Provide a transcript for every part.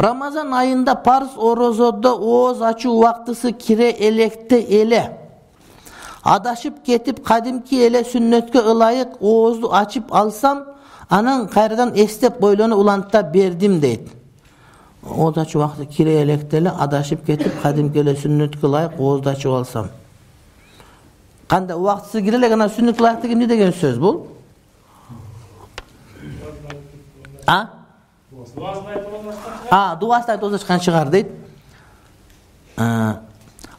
Ramazan ayında parz orozoda ooz açуу убактысы кире электе эле адашып кетип кадимки эле сүннөткө ылайык оозду ачып алсам, анан кайрадан эстеп бойлону уланта бердим дейт. Ooz açуу убакты кире электе эле адашып кетип кадимки эле сүннөткө ылайык оозду ачып алсам. Кандай убактысы кире элек анан сүннөткө ылайык деген эмне деген сөз бул? Дуасын айтып озачкан чыгар дейт.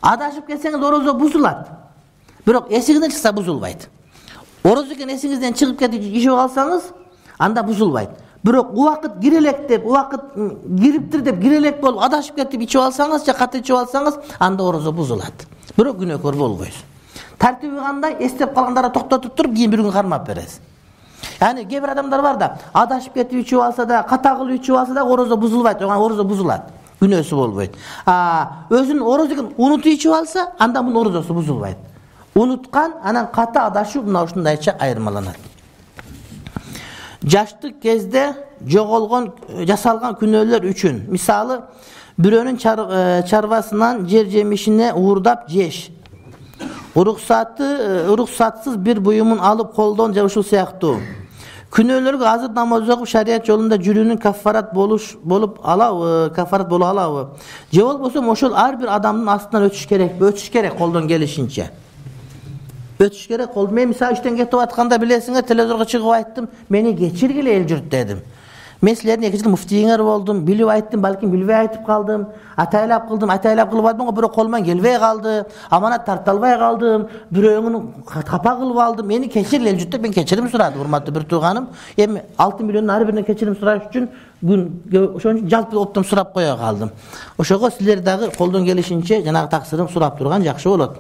Адашып кетсеңиз орозо бузулат. Бирок эсигизден чыкса бузулбайт. Орозо экен эсиңизден чыгып кетип ишеп алсаңыз, анда бузулбайт. Бирок убакыт кирелек деп, убакыт кириптир деп кирелек болуп адашып кетип ичип алсаңыз, же каты ичип алсаңыз, анда орозо бузулат. Бирок күнөөкөр болбойсуз. Тартиби кандай? Эстеп калгандарды токтотуп туруп, кийин бир күн кармап бересиз. Yani gebir adamlar var da adaşıp ketip içip alsa da, kata kılıp içip alsa da orozda buzulbaydı. Yani orozda buzulat. Günösü bolbaydı. Özün orozdakin unutu içip alsa, anda bunun orozosu buzulbaydı. Unutkan, anan kata adaşı buna uşundayça ayırmalanat. Jaştık kezde jasalgan күнөөлөр üçün. Misali, bürönün çarvasından jer jemişine uğurdap jeş. Уруксатсыз bir buyumun alıp koldan жабышуу сыяктуу. Күнөөлөргө азыр намаз окуп шарият жолунда жүрүүнүн кафарат болуп алабы. Же болбосо ошол ар бир адамдын астынан өтүш керек колдон келишинче. Өтүш керек кол. Мен мисалы иштен кетип атканда билесиңер, телевизорго чыгып айттым, мени кечиргиле эл журт дедим. Мен силердин 2 жыл муфтийиңер болдум, билип айттым, балким билбей айтып калдым, атайлап кылып алдым, бирок колуман келбей калды, аманат тарта албай калдым, бирөөнү капа кылып алдым. Мени кечиргиле эл журт деп мен кечирим сурады, урматтуу бир тууганым. Эми 6 миллиондун ар биринен кечирим сураш үчүн ошон үчүн жалпы оптом сурап кое калдым. Ошого силер дагы колдон келишинче жанагы таксырым сурап турган жакшы болот.